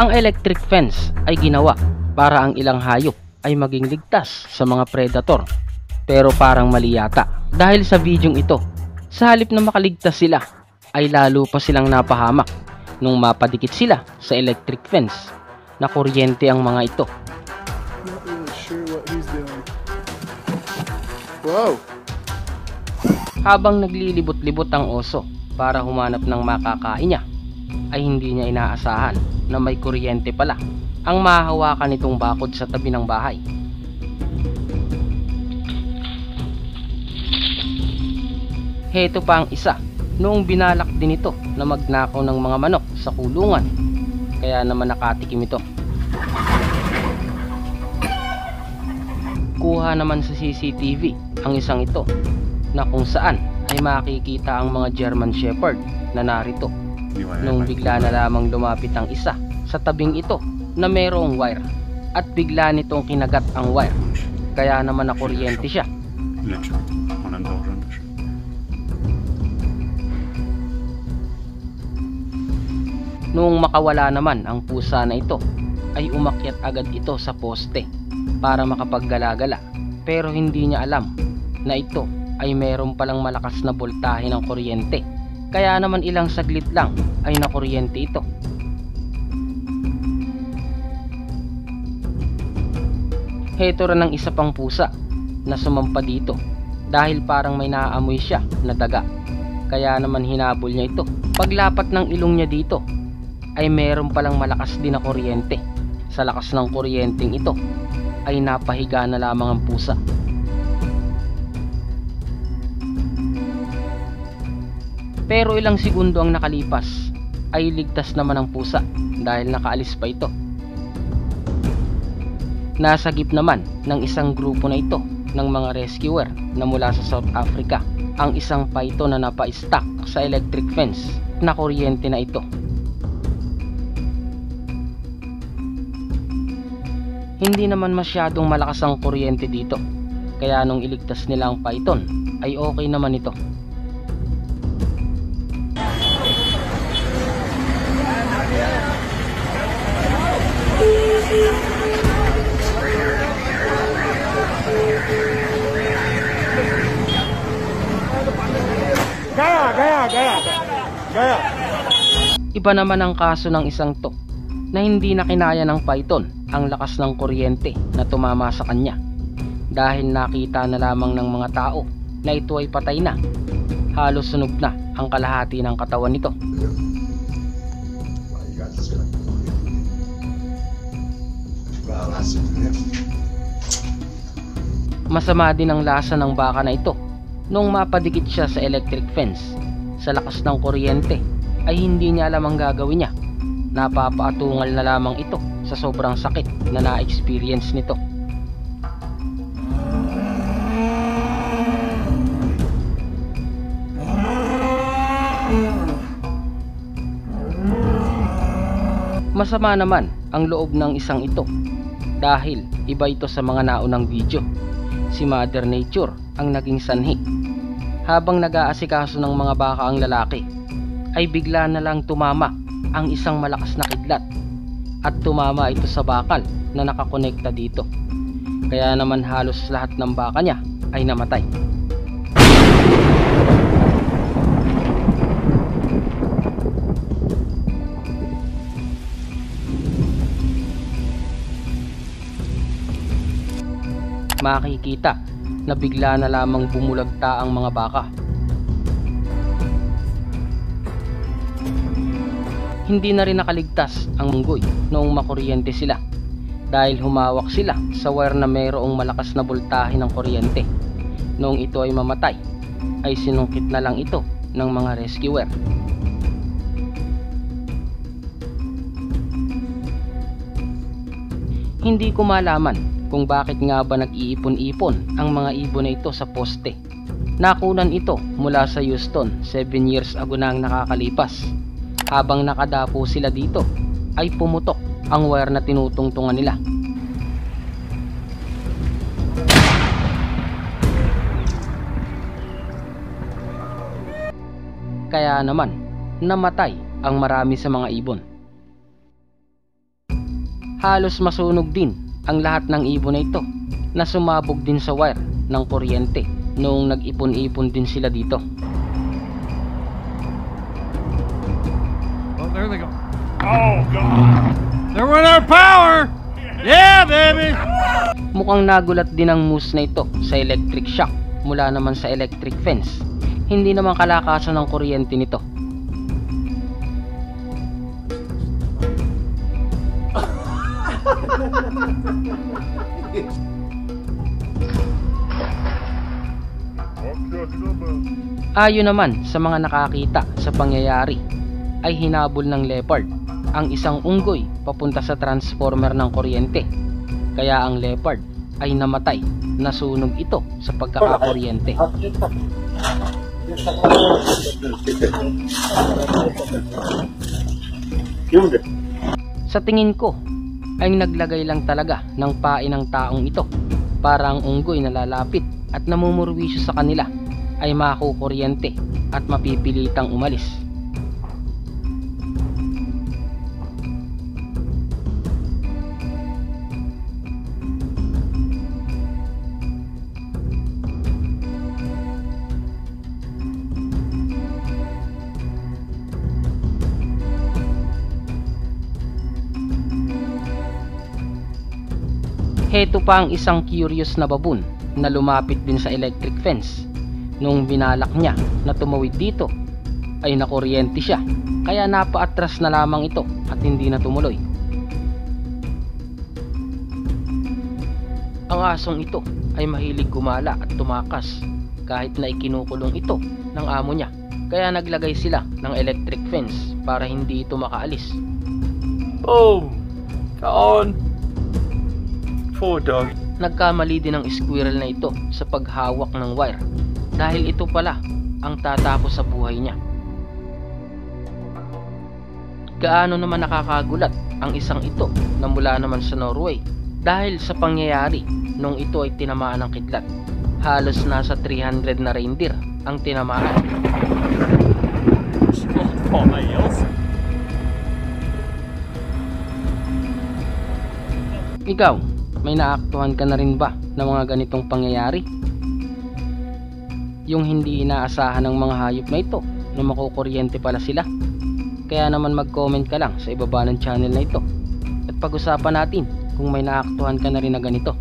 Ang electric fence ay ginawa para ang ilang hayop ay maging ligtas sa mga predator. Pero parang mali yata dahil sa videong ito, sa halip na makaligtas sila ay lalo pa silang napahamak nung mapadikit sila sa electric fence na kuryente ang mga ito. Not really sure what he's doing. Whoa! Habang naglilibot-libot ang oso para humanap ng makakain niya, ay hindi niya inaasahan na may kuryente pala ang mahahawakan nitong bakod sa tabi ng bahay. Heto pa ang isa, noong binalak din ito na magnakaw ng mga manok sa kulungan, kaya naman nakatikim ito. Kuha naman sa CCTV ang isang ito na kung saan ay makikita ang mga German Shepherd na narito nung bigla na lamang lumapit ang isa sa tabing ito na mayroong wire at bigla nitong kinagat ang wire, kaya naman nakuryente siya. Noong makawala naman ang pusa na ito ay umakyat agad ito sa poste para makapaggala-gala, pero hindi niya alam na ito ay meron palang malakas na boltahe ng kuryente, kaya naman ilang saglit lang ay nakuryente ito. Heto rin ang isa pang pusa na sumampa dito dahil parang may naaamoy siya na daga, kaya naman hinabol niya ito. Paglapat ng ilong niya dito ay meron palang malakas din na kuryente. Sa lakas ng kuryenteng ito ay napahiga na lamang ang pusa. Pero ilang segundo ang nakalipas ay ligtas naman ang pusa dahil nakaalis pa ito. Nasagip naman ng isang grupo na ito ng mga rescuer na mula sa South Africa ang isang python na napa-stuck sa electric fence na kuryente na ito. Hindi naman masyadong malakas ang kuryente dito, kaya nung iligtas nila ang python ay okay naman ito. Gaya. Iba naman ang kaso ng isang to na hindi na kinaya ng python ang lakas ng kuryente na tumama sa kanya, dahil nakita na lamang ng mga tao na ito ay patay na. Halos sunog na ang kalahati ng katawan nito. Masama din ang lasa ng baka na ito nung mapadikit siya sa electric fence. Sa lakas ng kuryente ay hindi niya alam ang gagawin niya. Napapaatungal na lamang ito sa sobrang sakit na na-experience nito. Masama naman ang loob ng isang ito dahil iba ito sa mga naunang video. Si Mother Nature ang naging sanhi. Habang nag-aasikaso ng mga baka ang lalaki ay bigla na lang tumama ang isang malakas na kidlat at tumama ito sa bakal na nakakonekta dito, kaya naman halos lahat ng baka niya ay namatay. Makikita na bigla na lamang bumulagta ang mga baka. Hindi na rin nakaligtas ang unggoy noong makuryente sila dahil humawak sila sa wire na mayroong malakas na boltahe ng kuryente. Noong ito ay mamatay ay sinungkit na lang ito ng mga rescuer. Hindi ko malaman kung bakit nga ba nag-iipon-ipon ang mga ibon na ito sa poste. Nakunan ito mula sa Houston 7 years ago na ang nakakalipas. Habang nakadapo sila dito ay pumutok ang wire na tinutungtungan nila. Kaya naman namatay ang marami sa mga ibon. Halos masunog din ang lahat ng ibon na ito na sumabog din sa wire ng kuryente noong nag-ipon-ipon din sila dito. Oh, there they go. Oh, God. There went our power! Yeah, baby! Mukhang nagulat din ang moose na ito sa electric shock mula naman sa electric fence. Hindi naman kalakasan ng kuryente nito. Ayon naman sa mga nakakita sa pangyayari ay hinabol ng leopard ang isang unggoy papunta sa transformer ng kuryente. Kaya ang leopard ay namatay, nasunog ito sa pagkakakuryente. Sa tingin ko ay naglagay lang talaga ng pain ng taong ito para ang unggoy na lalapit at namumurwisyo sa kanila ay makukuryente at mapipilitang umalis. Heto pa ang isang curious na baboon na lumapit din sa electric fence. Nung binalak niya na tumawid dito ay nakuryente siya, kaya napaatras na lamang ito at hindi na tumuloy. Ang asong ito ay mahilig gumala at tumakas kahit na ikinukulong ito ng amo niya, kaya naglagay sila ng electric fence para hindi ito makaalis. Boom! On! Poor dog. Nagkamali din ang squirrel na ito sa paghawak ng wire dahil ito pala ang tatapos sa buhay niya. Gaano naman nakakagulat ang isang ito na mula naman sa Norway dahil sa pangyayari nung ito ay tinamaan ng kidlat. Halos nasa 300 na reindeer ang tinamaan. Oh, my Elsa. Ikaw, may naaktuhan ka na rin ba ng mga ganitong pangyayari? Yung hindi inaasahan ng mga hayop na ito na makukuryente pala sila? Kaya naman mag-comment ka lang sa ibaba ng channel na ito at pag-usapan natin kung may naaktuhan ka na rin na ganito.